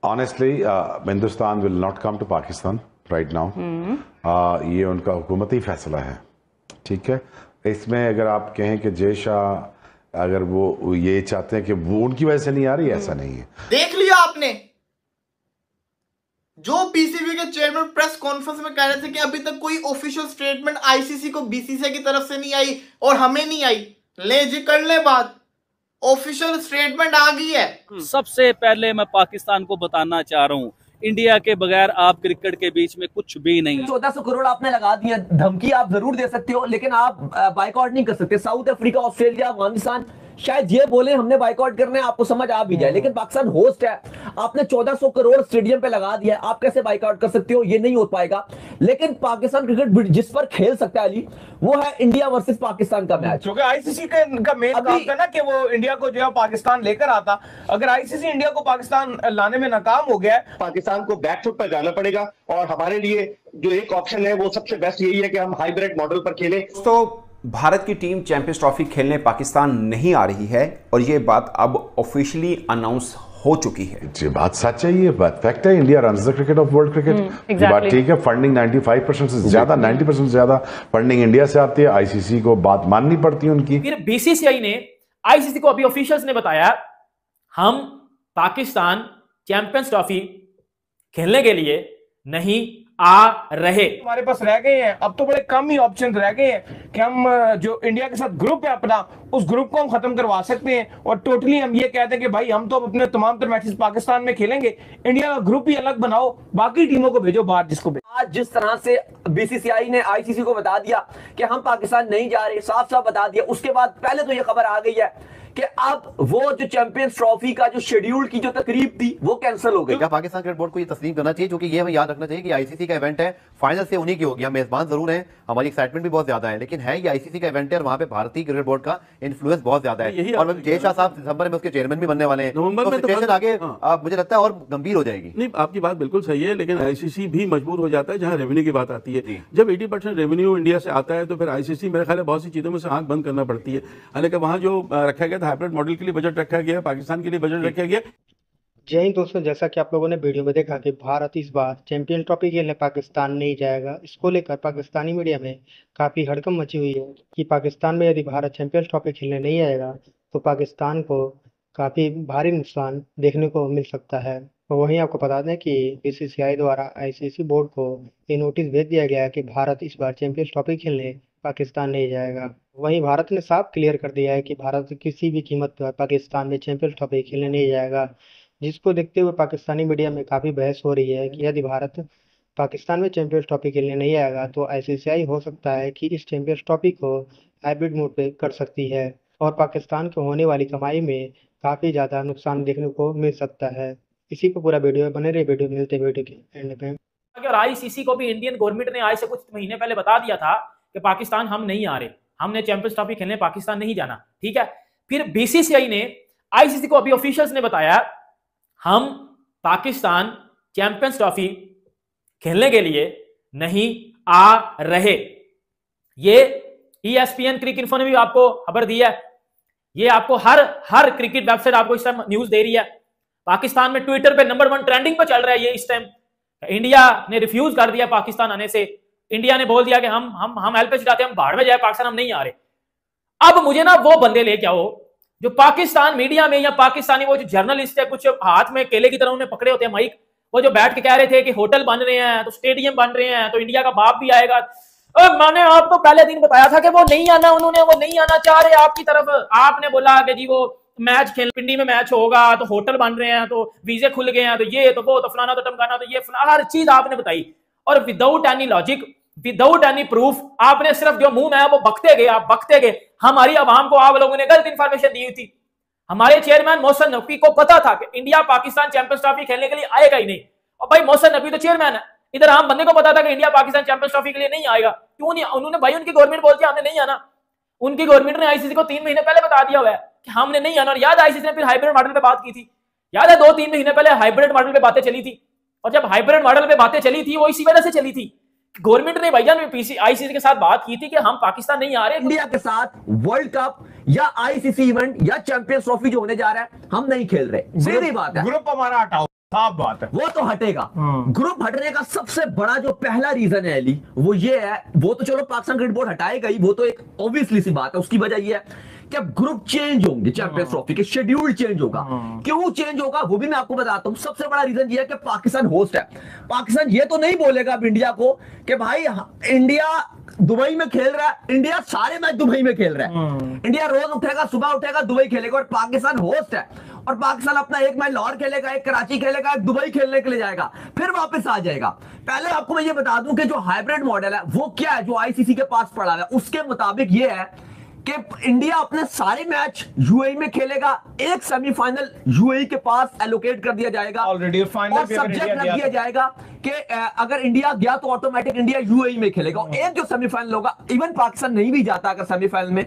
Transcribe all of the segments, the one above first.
Honestly Hindustan will not come to Pakistan right now. ये उनका हुकूमती फैसला है, ठीक है। इसमें अगर आप कहें कि जय शाह अगर वो ये चाहते हैं कि वो उनकी वजह से नहीं आ रही, ऐसा नहीं है। देख लिया आपने जो पीसीबी के चेयरमैन प्रेस कॉन्फ्रेंस में कह रहे थे कि अभी तक कोई ऑफिशियल स्टेटमेंट आईसीसी को बीसीसीआई की तरफ से नहीं आई और हमें नहीं आई। ले जी कर ले बात, ऑफिशियल स्टेटमेंट आ गई है। सबसे पहले मैं पाकिस्तान को बताना चाह रहा हूँ, इंडिया के बगैर आप क्रिकेट के बीच में कुछ भी नहीं। 1400 करोड़ आपने लगा दिया, धमकी आप जरूर दे सकते हो लेकिन आप बाइकआउट नहीं कर सकते। साउथ अफ्रीका, ऑस्ट्रेलिया, अफगानिस्तान शायद ये बोले हमने बाइकआउट करने, आपको समझ आ भी जाए, लेकिन पाकिस्तान होस्ट है। आपने 1400 करोड़ स्टेडियम पे लगा दिया, आप कैसे बाइकआउट कर सकते हो? ये नहीं हो पाएगा। लेकिन पाकिस्तान क्रिकेट जिस पर खेल सकता है अली, वो है इंडिया वर्सेस पाकिस्तान का मैच। क्योंकि आईसीसी का मेन काम था ना कि वो इंडिया को जो है पाकिस्तान लेकर आता। अगर आईसीसी इंडिया को पाकिस्तान लाने में नाकाम हो गया है, पाकिस्तान को बैकफुट पर जाना पड़ेगा और हमारे लिए जो एक ऑप्शन है वो सबसे बेस्ट यही है कि हम हाइब्रिड मॉडल पर खेलें। तो भारत की टीम चैंपियंस ट्रॉफी खेलने पाकिस्तान नहीं आ रही है और ये बात अब ऑफिशियली अनाउंस हो चुकी है। ये बात सच है, ये बात फैक्ट है। India runs the cricket of world cricket. ये बात ठीक है। फंडिंग 95% से ज्यादा, 90% से ज्यादा फंडिंग इंडिया से आती है। आईसीसी को बात माननी पड़ती है उनकी। फिर बीसीसीआई ने आईसीसी को, अभी ऑफिशियल्स ने बताया, हम पाकिस्तान चैंपियंस ट्रॉफी खेलने के लिए नहीं आ रहे। हमारे पास रह गए हैं अब तो बड़े कम ही ऑप्शन रह गए हैं कि हम जो इंडिया के साथ ग्रुप है अपना, उस ग्रुप को हम खत्म करवा सकते हैं और टोटली हम ये कहते हैं कि भाई हम तो अपने तमाम तर मैचेस पाकिस्तान में खेलेंगे। इंडिया का ग्रुप ही अलग बनाओ, बाकी टीमों को भेजो बाहर जिसको आज जिस तरह से बीसीसीआई ने आईसीसी को बता दिया कि हम पाकिस्तान नहीं जा रहे, साफ साफ बता दिया, उसके बाद पहले तो ये खबर आ गई है कि अब वो जो चैंपियंस ट्रॉफी का जो शेड्यूल की जो तकरीब थी वो कैंसिल हो गई। क्या पाकिस्तान क्रिकेट बोर्ड को ये तस्लीम करना चाहिए, क्योंकि ये हमें याद रखना चाहिए कि आईसीसी का इवेंट है, फाइनल से उन्हीं की होगी। हम मेजबान जरूर हैं, हमारी एक्साइटमेंट भी बहुत ज्यादा है, लेकिन है ये आईसीसी का इवेंट है और वहां पे भारतीय क्रिकेट बोर्ड का इन्फ्लुएंस बहुत ज्यादा है। और जय शाह साहब दिसंबर में उसके चेयरमैन भी बनने वाले हैं, तो सिचुएशन आगे मुझे लगता है और गंभीर हो जाएगी। नहीं, आपकी बात बिल्कुल सही है, लेकिन आईसीसी भी मजबूर हो जाता है जहां रेवेन्यू की बात आती है। जब 80% रेवेन्यू इंडिया से आता है तो फिर आईसीसी मेरे ख्याल बहुत सी चीजों में से आंख बंद करना पड़ती है। हालांकि वहां जो रखा गया था हाइब्रिड मॉडल के लिए बजट रखा गया, पाकिस्तान के लिए बजट रखा गया। जय हिंद दोस्तों, जैसा कि आप लोगों ने वीडियो में देखा कि भारत इस बार चैंपियन ट्रॉफी खेलने पाकिस्तान नहीं जाएगा। इसको लेकर पाकिस्तानी मीडिया में काफ़ी हड़कंप मची हुई है कि पाकिस्तान में यदि भारत चैंपियंस ट्रॉफी खेलने नहीं आएगा तो पाकिस्तान को काफ़ी भारी नुकसान देखने को मिल सकता है। तो वहीं आपको बता दें कि बीसीसीआई द्वारा आईसीसी बोर्ड को ये नोटिस भेज दिया गया है कि भारत इस बार चैंपियंस ट्रॉफी खेलने पाकिस्तान नहीं जाएगा। वहीं भारत ने साफ क्लियर कर दिया है कि भारत किसी भी कीमत पर पाकिस्तान में चैंपियंस ट्रॉफी खेलने नहीं जाएगा, जिसको देखते हुए पाकिस्तानी मीडिया में काफ़ी बहस हो रही है कि यदि भारत पाकिस्तान में चैंपियंस ट्रॉफी खेलने नहीं आएगा तो आईसीसीआई हो सकता है कि इस चैंपियंस ट्रॉफी को हाइब्रिड मोड पे कर सकती है और पाकिस्तान को होने वाली कमाई में काफ़ी ज़्यादा नुकसान देखने को मिल सकता है। इसी को पूरा वीडियो में बने रहे, वीडियो मिलते वीडियो के एंड पे। और आईसीसी को भी इंडियन गवर्नमेंट ने आज से कुछ महीने पहले बता दिया था कि पाकिस्तान हम नहीं आ रहे, हमने चैंपियंस ट्रॉफी खेलने पाकिस्तान नहीं जाना, ठीक है। फिर बीसीसीआई ने आईसीसी को, अभी ऑफिशियल्स ने बताया, हम पाकिस्तान चैंपियंस ट्रॉफी खेलने के लिए नहीं आ रहे। ये ESPN क्रिकेट इन्फो ने भी आपको खबर दी है, ये आपको हर क्रिकेट वेबसाइट आपको इस टाइम न्यूज दे रही है। पाकिस्तान में ट्विटर पे नंबर 1 ट्रेंडिंग पे चल रहा है ये इस टाइम। इंडिया ने रिफ्यूज कर दिया पाकिस्तान आने से, इंडिया ने बोल दिया कि हम हेल्प चाहते हैं, हम बाहर में जाए, पाकिस्तान हम नहीं आ रहे। अब मुझे ना वो बंदे लेके आओ जो पाकिस्तान मीडिया में या पाकिस्तानी वो जो जर्नलिस्ट है, कुछ हाथ में केले की तरह उन्हें पकड़े होते हैं माइक, वो जो बैठ के कह रहे थे कि होटल बन रहे हैं तो स्टेडियम बन रहे हैं तो इंडिया का बाप भी आएगा। मैंने आपको पहले दिन बताया था कि वो नहीं आना, उन्होंने वो नहीं आना चाह रहे आपकी तरफ। आपने बोला कि जी वो मैच खेल, पिंडी में मैच होगा तो होटल बन रहे हैं तो वीजे खुल गए हैं तो ये तो वो तो फलाना तो टमकाना तो ये हर चीज आपने बताई, और without any logic, without any proof आपने सिर्फ जो मुंह में है वो बकते गए, आप बकते गए। हमारी आवाम को आप लोगों ने गलत इंफॉर्मेशन दी थी। हमारे चेयरमैन मोहसिन नकवी को पता था कि इंडिया पाकिस्तान चैंपियंस ट्रॉफी खेलने के लिए आएगा ही नहीं। और भाई मोहसिन नकवी तो चेयरमैन है, इधर आम बंदे को पता था कि इंडिया पाकिस्तान चैंपियंस ट्रॉफी के लिए नहीं आएगा। क्यों नहीं? उन्होंने भाई, उनकी गवर्नमेंट बोलती है हमने नहीं आना। उनकी गवर्नमेंट ने आईसीसी को 3 महीने पहले बता दिया हुआ है कि हमने नहीं आना। और याद है आईसीसी ने फिर हाइब्रिड मॉडल पे बात की थी, याद है 2-3 महीने पहले हाइब्रिड मॉडल पे बातें चली थी। और जब हाइब्रिड मॉडल पे बातें चली थी वो इसी वजह से चली थी, गवर्नमेंट ने भाईजान आईसीसी के साथ बात की थी कि हम पाकिस्तान नहीं आ रहे। इंडिया के साथ वर्ल्ड कप या आईसीसी इवेंट या चैंपियंस ट्रॉफी जो होने जा रहा है हम नहीं खेल रहे, सीधी बात है। ग्रुप हमारा हटाओ। साफ बात है, वो तो हटेगा। ग्रुप हटने का सबसे बड़ा जो पहला रीजन है अली, वो ये है, वो तो चलो पाकिस्तान क्रिकेट बोर्ड हटाएगा ही, वो तो एक ऑब्वियसली सी बात है। उसकी वजह ये है कि अब ग्रुप चेंज होंगे, चैंपियंस ट्रॉफी के शेड्यूल चेंज होगा। क्यों चेंज होगा वो भी मैं आपको बताता हूं। सबसे बड़ा रीजन ये है कि पाकिस्तान होस्ट है। पाकिस्तान ये तो नहीं बोलेगा अब इंडिया को कि भाई इंडिया दुबई में खेल रहा है, इंडिया सारे मैच दुबई में खेल रहा है। इंडिया रोज उठेगा, सुबह उठेगा, दुबई खेलेगा, और पाकिस्तान होस्ट है, और पाकिस्तान अपना एक मैच लाहौर खेलेगा, एक कराची खेलेगा, एक दुबई खेलने के लिए जाएगा, फिर वापस आ जाएगा। पहले आपको मैं ये बता दूं कि जो हाइब्रिड मॉडल है वो क्या है, जो आईसीसी के पास पड़ा है, उसके मुताबिक ये है कि इंडिया अपने सारे मैच यूएई में खेलेगा, एक सेमीफाइनल यूएई के पास एलोकेट कर दिया जाएगा ऑलरेडी, फाइनल और सब्जेक्ट रख दिया जाएगा कि अगर इंडिया गया तो ऑटोमेटिक इंडिया यूएई में खेलेगा। एक जो सेमीफाइनल होगा, इवन पाकिस्तान नहीं भी जाता अगर सेमीफाइनल में,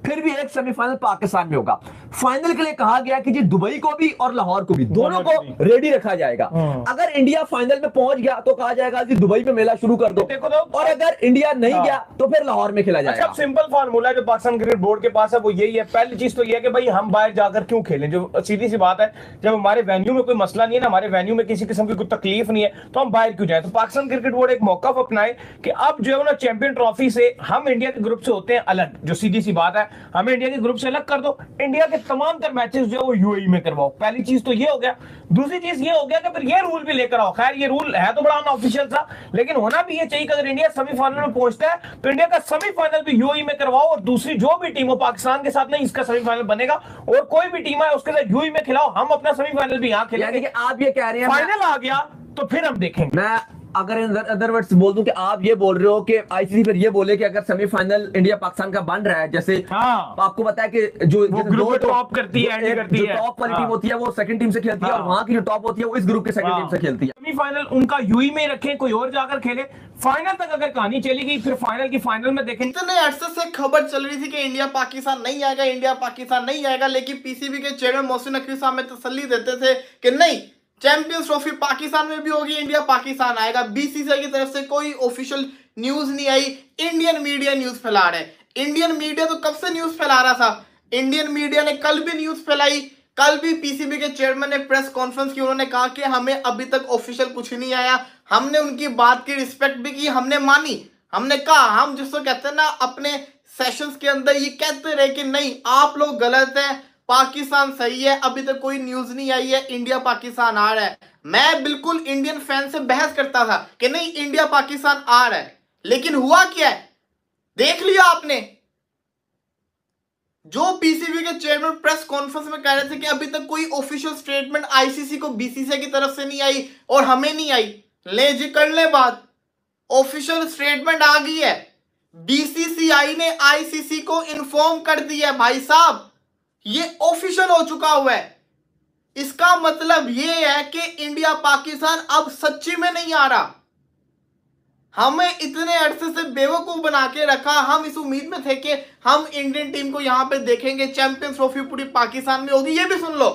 फिर भी एक सेमीफाइनल पाकिस्तान में होगा। फाइनल के लिए कहा गया कि जी दुबई को भी और लाहौर को भी, दोनों को रेडी रखा जाएगा। अगर इंडिया फाइनल में पहुंच गया तो कहा जाएगा जी दुबई में मेला शुरू कर दो, और अगर इंडिया नहीं गया तो फिर लाहौर में खेला जाएगा। अच्छा, सिंपल फार्मूला जो पाकिस्तान क्रिकेट बोर्ड के पास है वो यही है। पहली चीज तो ये है कि भाई हम बाहर जाकर क्यों खेलें, जो सीधी सी बात है, जब हमारे वेन्यू में कोई मसला नहीं है ना, हमारे वेन्यू में किसी किस्म की कोई तकलीफ नहीं है, तो हम बाहर क्यों जाए। तो पाकिस्तान क्रिकेट बोर्ड एक मौका अपनाए कि अब जो है ना चैंपियन ट्रॉफी से हम इंडिया के ग्रुप से होते हैं अलग, जो सीधी सी बात है, हमें इंडिया के ग्रुप से अलग कर दो, इंडिया के तमाम तर मैचेस जो है वो यूएई में करवाओ। पहली चीज तो ये हो गया। दूसरी चीज ये हो गया कि फिर ये रूल भी लेकर आओ। खैर ये रूल है तो बड़ा अनऑफिशियल था, लेकिन होना भी ये चाहिए कि अगर इंडिया सेमीफाइनल में पहुंचता है तो इंडिया का सेमीफाइनल भी यूएई में करवाओ, और दूसरी जो भी टीम हो, पाकिस्तान के साथ नहीं इसका सेमीफाइनल बनेगा, और कोई भी टीम है उसके साथ यूएई में खिलाओ, हम अपना सेमीफाइनल भी यहाँ खेलेंगे। आप ये कह रहे हैं फाइनल आ गया तो फिर हम देखेंगे। मैं अगर अदर वर्ड्स बोल दूं कि आप ये बोल रहे हो कि आईसीसी फिर ये बोले कि अगर सेमीफाइनल इंडिया पाकिस्तान का बन रहा है, जैसे आपको पता है कि जो ग्रुप टॉप करती है, जो टॉप वाली टीम होती है वो सेकंड टीम से खेलती है, और वहां की जो टॉप होती है वो इस ग्रुप के सेकंड टीम से खेलती है। सेमीफाइनल उनका यूएई में रखें, कोई और जाकर खेले, फाइनल तक अगर कहानी चली गई फिर फाइनल की फाइनल में देखें। इतने अरसे से खबर चल रही थी कि इंडिया पाकिस्तान नहीं आएगा, इंडिया पाकिस्तान नहीं आएगा, लेकिन पीसीबी के चेयरमैन मोहसिन नकवी साहब में तसल्ली देते थे कि नहीं, चैंपियंस ट्रॉफी पाकिस्तान में भी होगी, इंडिया पाकिस्तान आएगा। बीसीसीआई की तरफ से कोई ऑफिशियल न्यूज नहीं आई, इंडियन मीडिया न्यूज फैला रहे। इंडियन मीडिया तो कब से न्यूज फैला रहा था, इंडियन मीडिया ने कल भी न्यूज फैलाई। कल भी पीसीबी के चेयरमैन ने प्रेस कॉन्फ्रेंस की, उन्होंने कहा कि हमें अभी तक ऑफिशियल कुछ नहीं आया, हमने उनकी बात की रिस्पेक्ट भी की, हमने मानी, हमने कहा, हम जिसको कहते हैं ना अपने सेशंस के अंदर ये कहते रहे कि नहीं आप लोग गलत हैं, पाकिस्तान सही है, अभी तक कोई न्यूज नहीं आई है, इंडिया पाकिस्तान आ रहा है। मैं बिल्कुल इंडियन फैन से बहस करता था कि नहीं इंडिया पाकिस्तान आ रहा है, लेकिन हुआ क्या है देख लिया आपने। जो पीसीबी के चेयरमैन प्रेस कॉन्फ्रेंस में कह रहे थे कि अभी तक कोई ऑफिशियल स्टेटमेंट आईसीसी को बीसीसीआई की तरफ से नहीं आई और हमें नहीं आई, ले जी कर ले बात, ऑफिशियल स्टेटमेंट आ गई है। बीसीसीआई ने आईसीसी को इन्फॉर्म कर दिया है, भाई साहब ये ऑफिशियल हो चुका हुआ है। इसका मतलब ये है कि इंडिया पाकिस्तान अब सच्ची में नहीं आ रहा। हमें इतने अरसे से बेवकूफ बना के रखा, हम इस उम्मीद में थे कि हम इंडियन टीम को यहां पे देखेंगे, चैंपियंस ट्रॉफी पूरी पाकिस्तान में होगी। ये भी सुन लो,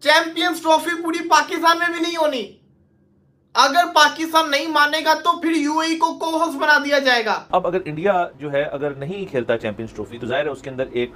चैंपियंस ट्रॉफी पूरी पाकिस्तान में भी नहीं होनी। अगर पाकिस्तान नहीं मानेगा तो फिर यूएई को को-होस्ट बना दिया जाएगा। अब अगर इंडिया जो है अगर नहीं खेलता चैंपियंस ट्रॉफी तो जाहिर है उसके अंदर एक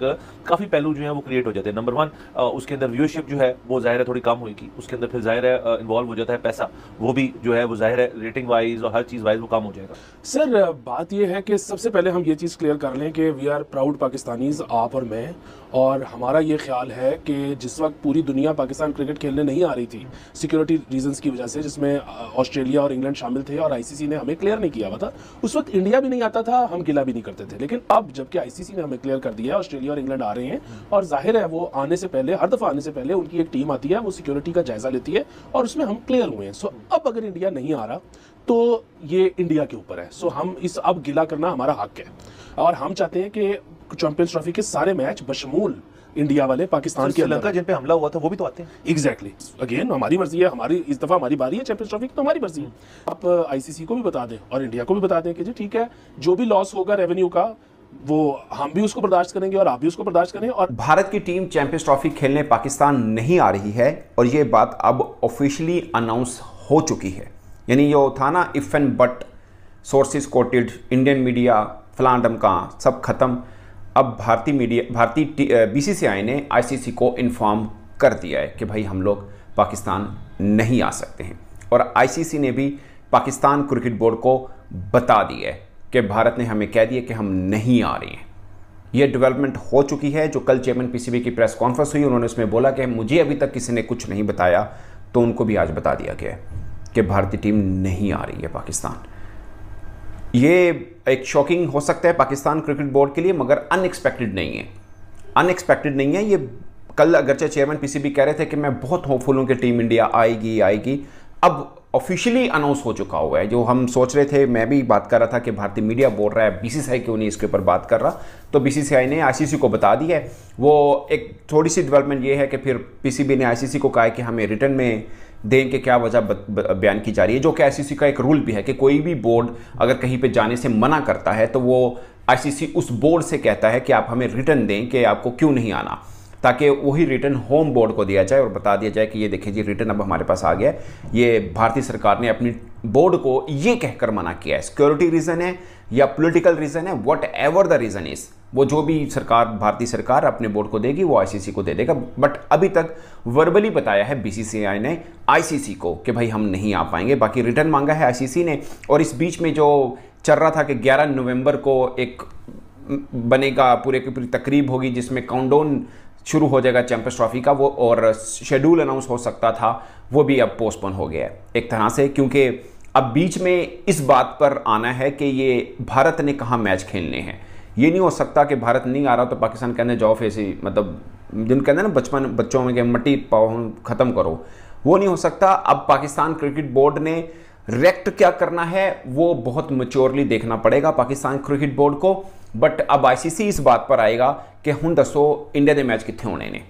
काफी पहलू जो है वो क्रिएट हो जाते हैं। नंबर 1 उसके अंदर व्यूअरशिप जो है वो जाहिर है थोड़ी कम होगी, उसके अंदर फिर जाहिर है इन्वॉल्व हो जाता है पैसा, वो भी जो है वो जाहिर है रेटिंग वाइज और हर चीज वाइज वो कम हो जाएगा। सर बात ये है कि सबसे पहले हम ये चीज़ क्लियर कर लें कि वी आर प्राउड पाकिस्तानीज, आप और मैं, और हमारा ये ख्याल है कि जिस वक्त पूरी दुनिया पाकिस्तान क्रिकेट खेलने नहीं आ रही थी सिक्योरिटी रीजंस की वजह से, जिसमें ऑस्ट्रेलिया और इंग्लैंड शामिल थे और आईसीसी ने हमें क्लियर नहीं किया हुआ था, उस वक्त इंडिया भी नहीं आता था, हम गिला भी नहीं करते थे। लेकिन अब जबकि आईसीसी ने हमें क्लियर कर दिया है, ऑस्ट्रेलिया और इंग्लैंड आ रहे हैं, और जाहिर है वो आने से पहले, हर दफ़ा आने से पहले उनकी एक टीम आती है, वो सिक्योरिटी का जायजा लेती है, और उसमें हम क्लियर हुए हैं। सो अब अगर इंडिया नहीं आ रहा तो ये इंडिया के ऊपर है। सो हम इस अब गिला करना हमारा हक है, और हम चाहते हैं कि चैंपियंस ट्रॉफी के सारे मैच बशमूल इंडिया वाले पाकिस्तान के श्रीलंका जिन पे हमला हुआ था वो भी तो आते हैं। एग्जैक्टली, अगेन हमारी मर्जी है, हमारी इस दफा हमारी बारी है चैंपियंस ट्रॉफी की, तो हमारी मर्जी है। आप आईसीसी को भी बता दें और इंडिया को भी बता दें कि जी ठीक है, जो भी लॉस होगा रेवेन्यू का वो हम भी उसको बर्दाश्त करेंगे और आप भी उसको बर्दाश्त करें। और भारत की टीम चैंपियंस ट्रॉफी खेलने पाकिस्तान नहीं आ रही है, और ये बात अब ऑफिशियली अनाउंस हो चुकी है। यानी ये था ना if and but, sources coated, Indian media फलां डमका सब खत्म। अब भारतीय बीसीसीआई ने आईसीसी को इन्फॉर्म कर दिया है कि भाई हम लोग पाकिस्तान नहीं आ सकते हैं। और आईसीसी ने भी पाकिस्तान क्रिकेट बोर्ड को बता दिया है कि भारत ने हमें कह दिया कि हम नहीं आ रहे हैं। यह डेवलपमेंट हो चुकी है। जो कल चेयरमैन पीसीबी की प्रेस कॉन्फ्रेंस हुई, उन्होंने उसमें बोला कि मुझे अभी तक किसी ने कुछ नहीं बताया, तो उनको भी आज बता दिया गया है कि भारतीय टीम नहीं आ रही है पाकिस्तान। ये एक शॉकिंग हो सकता है पाकिस्तान क्रिकेट बोर्ड के लिए, मगर अनएक्सपेक्टेड नहीं है। अनएक्सपेक्टेड नहीं है ये। कल अगरचे चेयरमैन पीसीबी कह रहे थे कि मैं बहुत होपफुल हूं कि टीम इंडिया आएगी, अब ऑफिशियली अनाउंस हो चुका हुआ है। जो हम सोच रहे थे, मैं भी बात कर रहा था कि भारतीय मीडिया बोल रहा है, बीसीसीआई क्यों नहीं इसके ऊपर बात कर रहा, तो बीसीसीआई ने आईसीसी को बता दिया है। वो एक थोड़ी सी डेवलपमेंट ये है कि फिर पीसीबी ने आईसीसी को कहा है कि हमें रिटर्न में दें कि क्या वजह बयान की जा रही है, जो कि आईसीसी का एक रूल भी है कि कोई भी बोर्ड अगर कहीं पे जाने से मना करता है तो वो आईसीसी उस बोर्ड से कहता है कि आप हमें रिटर्न दें कि आपको क्यों नहीं आना, ताकि वही रिटर्न होम बोर्ड को दिया जाए और बता दिया जाए कि ये देखिए जी रिटर्न अब हमारे पास आ गया है। ये भारतीय सरकार ने अपनी बोर्ड को ये कहकर मना किया है। सिक्योरिटी रीज़न है या पॉलिटिकल रीज़न है, what ever the reason is, वो जो भी सरकार, भारतीय सरकार अपने बोर्ड को देगी वो आईसीसी को दे देगा। बट अभी तक वर्बली बताया है बीसीसीआई ने आईसीसी को कि भाई हम नहीं आ पाएंगे। बाकी रिटर्न मांगा है आईसीसी ने। और इस बीच में जो चल रहा था कि 11 नवंबर को एक बनेगा, पूरे की पूरी तकरीब होगी जिसमें काउंटडाउन शुरू हो जाएगा चैंपियंस ट्रॉफी का, वो और शेड्यूल अनाउंस हो सकता था, वो भी अब पोस्टपोन हो गया है एक तरह से, क्योंकि अब बीच में इस बात पर आना है कि ये भारत ने कहाँ मैच खेलने हैं। ये नहीं हो सकता कि भारत नहीं आ रहा तो पाकिस्तान कहने जाओ फैसी, मतलब जिन कहते हैं ना बच्चों में कि मट्टी पाओ ख़त्म करो, वो नहीं हो सकता। अब पाकिस्तान क्रिकेट बोर्ड ने रिएक्ट क्या करना है वो बहुत मैच्योरली देखना पड़ेगा पाकिस्तान क्रिकेट बोर्ड को। बट अब आईसीसी इस बात पर आएगा कि हुण दसो इंडिया के मैच कितने होने ने।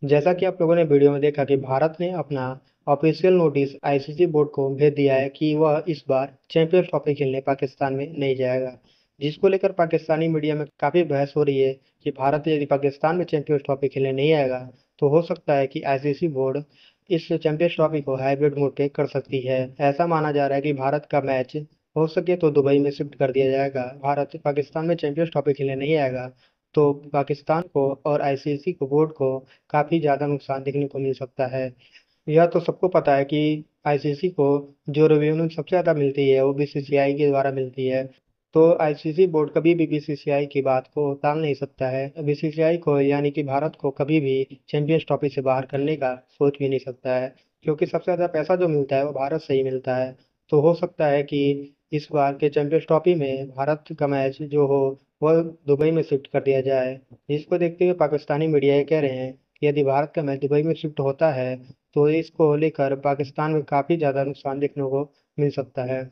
जैसा कि आप लोगों ने वीडियो में देखा कि भारत ने अपना ऑफिशियल नोटिस आईसीसी बोर्ड को भेज दिया है कि वह इस बार चैंपियंस ट्रॉफी खेलने पाकिस्तान में नहीं जाएगा, जिसको लेकर पाकिस्तानी मीडिया में काफ़ी बहस हो रही है कि भारत यदि पाकिस्तान में चैंपियंस ट्रॉफी खेलने नहीं आएगा तो हो सकता है कि आईसीसी बोर्ड इस चैंपियंस ट्रॉफी को हाइब्रिड मोड पे कर सकती है। ऐसा माना जा रहा है कि भारत का मैच हो सके तो दुबई में शिफ्ट कर दिया जाएगा। भारत पाकिस्तान में चैंपियंस ट्रॉफी खेलने नहीं आएगा तो पाकिस्तान को और आईसीसी को बोर्ड को काफ़ी ज़्यादा नुकसान देखने को मिल सकता है। यह तो सबको पता है कि आईसीसी को जो रेवेन्यू सबसे ज़्यादा मिलती है वो बीसीसीआई के द्वारा मिलती है, तो आईसीसी बोर्ड कभी भी बीसीसीआई की बात को टाल नहीं सकता है। बीसीसीआई को यानी कि भारत को कभी भी चैंपियंस ट्रॉफी से बाहर करने का सोच भी नहीं सकता है, क्योंकि सबसे ज़्यादा पैसा जो मिलता है वो भारत से ही मिलता है। तो हो सकता है कि इस बार के चैंपियंस ट्रॉफी में भारत का मैच जो हो वह दुबई में शिफ्ट कर दिया जाए, जिसको देखते हुए पाकिस्तानी मीडिया ये कह रहे हैं कि यदि भारत का मैच दुबई में शिफ्ट होता है तो इसको लेकर पाकिस्तान में काफ़ी ज़्यादा नुकसान देखने को मिल सकता है।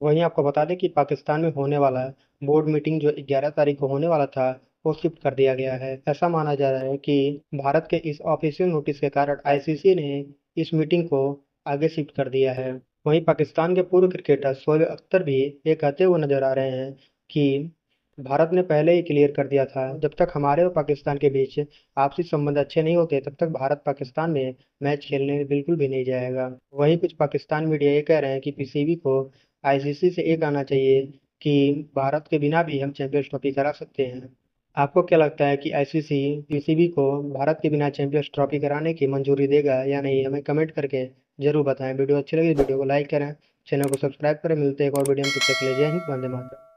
वहीं आपको बता दें कि पाकिस्तान में होने वाला बोर्ड मीटिंग जो 11 तारीख को होने वाला था वो शिफ्ट कर दिया गया है। ऐसा माना जा रहा है कि भारत के इस ऑफिशियल नोटिस के कारण आईसीसी ने इस मीटिंग को आगे शिफ्ट कर दिया है। वहीं पाकिस्तान के पूर्व क्रिकेटर शोएब अख्तर भी ये कहते हुए नजर आ रहे हैं कि भारत ने पहले ही क्लियर कर दिया था, जब तक हमारे और पाकिस्तान के बीच आपसी संबंध अच्छे नहीं होते तब तक भारत पाकिस्तान में मैच खेलने बिल्कुल भी नहीं जाएगा। वहीं कुछ पाकिस्तान मीडिया ये कह रहे हैं कि पीसीबी को आईसीसी से ये कहना चाहिए कि भारत के बिना भी हम चैंपियंस ट्रॉफी करा सकते हैं। आपको क्या लगता है कि आईसीसी पीसीबी को भारत के बिना चैंपियंस ट्रॉफी कराने की मंजूरी देगा या नहीं? हमें कमेंट करके जरूर बताएं। वीडियो अच्छी लगी वीडियो को लाइक करें, चैनल को सब्सक्राइब करें। मिलते हैं एक और वीडियो में, तब तक के लिए जय हिंद, वंदे मातरम।